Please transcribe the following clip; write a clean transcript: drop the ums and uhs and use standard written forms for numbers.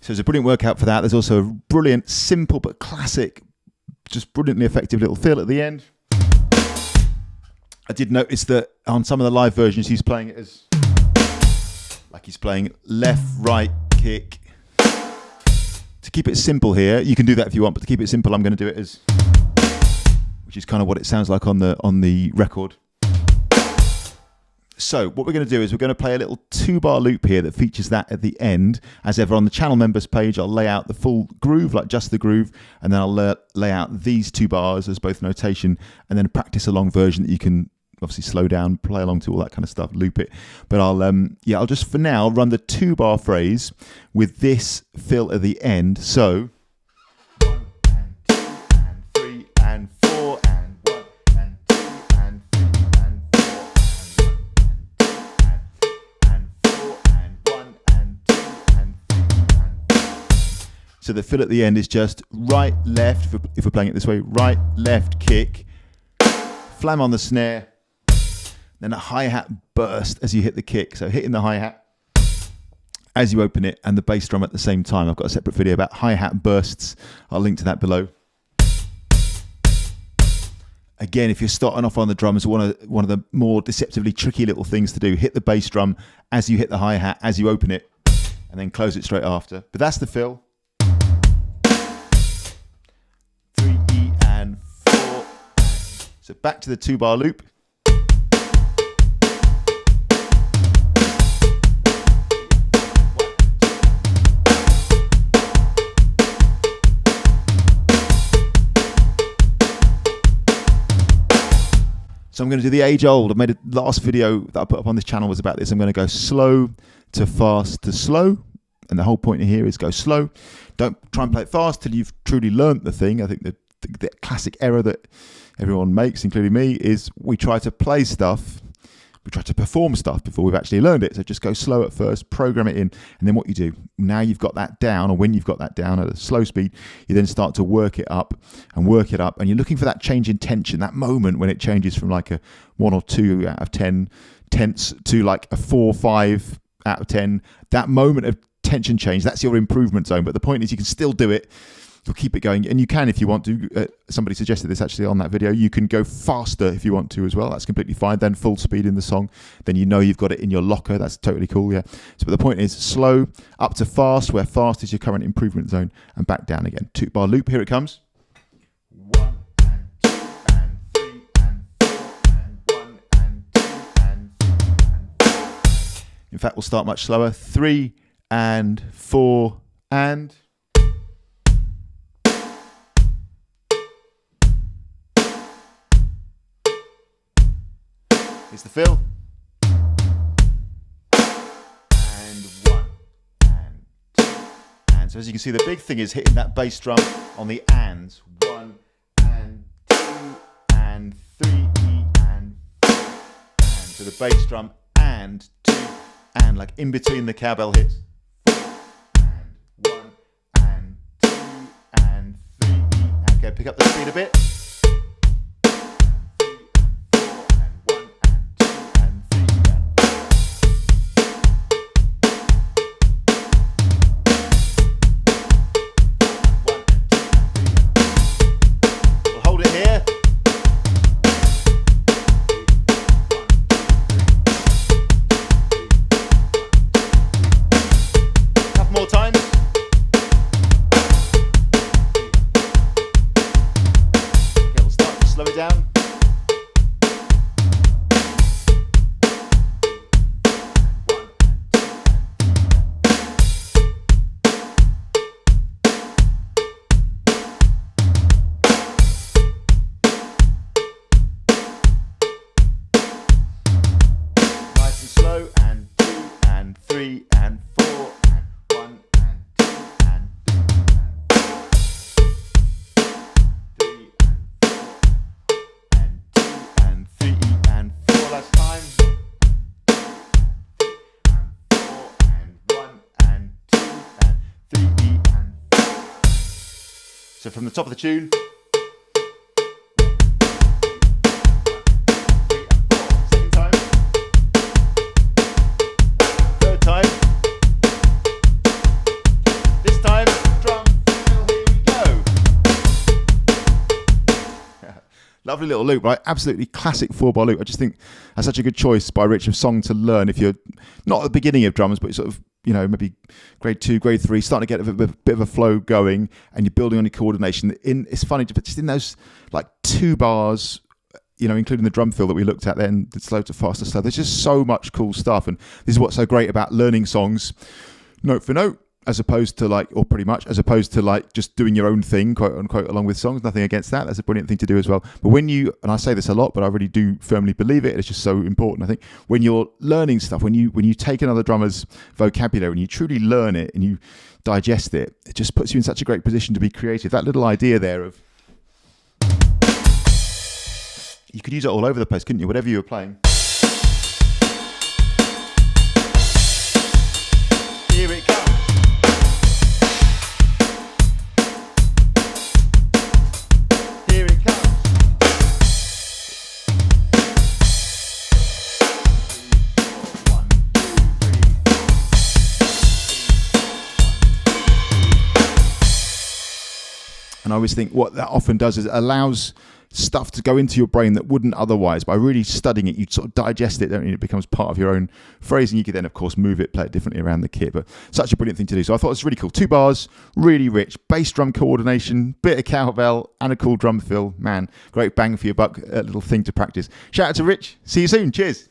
So there's a brilliant workout for that. There's also a brilliant, simple but classic, just brilliantly effective little fill at the end. I did notice that on some of the live versions he's playing it as like he's playing left, right, kick. To keep it simple here, you can do that if you want, but to keep it simple, I'm going to do it as, which is kind of what it sounds like on the record. So what we're going to do is we're going to play a little 2-bar loop here that features that at the end. As ever, on the channel members page, I'll lay out the full groove, like just the groove, and then I'll lay out these 2 bars as both notation and then a practice along version that you can obviously slow down, play along to, all that kind of stuff, loop it. But I'll just for now run the 2-bar phrase with this fill at the end. So 1 and 2 and 3 and 4 and 1 and 2 and 3 and 4 and 4 and 1 and 2 and 3 and 4. So the fill at the end is just right, left, if we're playing it this way, right, left, kick, flam on the snare, then a hi-hat burst as you hit the kick. So hitting the hi-hat as you open it and the bass drum at the same time. I've got a separate video about hi-hat bursts. I'll link to that below. Again, if you're starting off on the drums, one of the more deceptively tricky little things to do, hit the bass drum as you hit the hi-hat, as you open it, and then close it straight after. But that's the fill. 3 and 4. So back to the 2-bar loop. So I'm going to do the age old. I made a last video that I put up on this channel was about this. I'm going to go slow to fast to slow. And the whole point here is go slow. Don't try and play it fast till you've truly learnt the thing. I think the classic error that everyone makes, including me, is we try to play stuff. We try to perform stuff before we've actually learned it. So just go slow at first, program it in, and then what you do, now you've got that down, or when you've got that down at a slow speed, you then start to work it up, and you're looking for that change in tension, that moment when it changes from like a 1 or 2 out of 10 tense to like a 4 or 5 out of 10. That moment of tension change, that's your improvement zone. But the point is you can still do it. You'll keep it going, and you can if you want to. Somebody suggested this actually on that video. You can go faster if you want to as well. That's completely fine. Then full speed in the song. Then you know you've got it in your locker. That's totally cool, yeah. So, but the point is slow up to fast, where fast is your current improvement zone, and back down again. 2-bar loop. Here it comes. 1 and 2 and 3 and 4 and 1 and 2 and 3 and 4. In fact, we'll start much slower. 3 and 4 and. Here's the fill. And 1 and 2. And so as you can see, the big thing is hitting that bass drum on the ands. 1 and 2 and 3 and 4 and. So the bass drum and 2 and like in between the cowbell hits. 4 and 1 and 2 and 3. Okay, pick up the speed a bit. 3 and 4 and 1 and 2 and 3. We'll hold it here. More times. Okay, we'll start to slow it down. Nice and slow, and 2 and 3 and 4 and 1 and 2 and 3 and 2 and 3 and 4. Last time. And 4 and 1 and 2 and 3 and 4. So from the top of the tune. 3 and 4. Second time. Third time. This time, drum fill, here we go. Lovely little loop, right? Absolutely classic 4-bar loop. I just think that's such a good choice by Rich of song to learn if you're not at the beginning of drums, but sort of, you know, maybe grade 2, grade 3, starting to get a bit of a flow going, and you're building on your coordination. It's funny, but just in those like 2 bars, you know, including the drum fill that we looked at then, the slow to faster slow. There's just so much cool stuff, and this is what's so great about learning songs note for note, as opposed to like, or pretty much, as opposed to like just doing your own thing, quote unquote, along with songs. Nothing against that. That's a brilliant thing to do as well. But when you, and I say this a lot, but I really do firmly believe it, it's just so important. I think when you're learning stuff, when you take another drummer's vocabulary and you truly learn it and you digest it, it just puts you in such a great position to be creative. That little idea there of, you could use it all over the place, couldn't you? Whatever you were playing. Here it comes. Here it comes. 1, 2, 3. And I always think what that often does is it allows stuff to go into your brain that wouldn't otherwise. By really studying it, you sort of digest it, don't you? It becomes part of your own phrasing. You could then, of course, move it, play it differently around the kit. But such a brilliant thing to do. So I thought it was really cool. 2 bars, really rich, bass drum coordination, bit of cowbell, and a cool drum fill. Man, great bang for your buck, a little thing to practice. Shout out to Rich. See you soon. Cheers.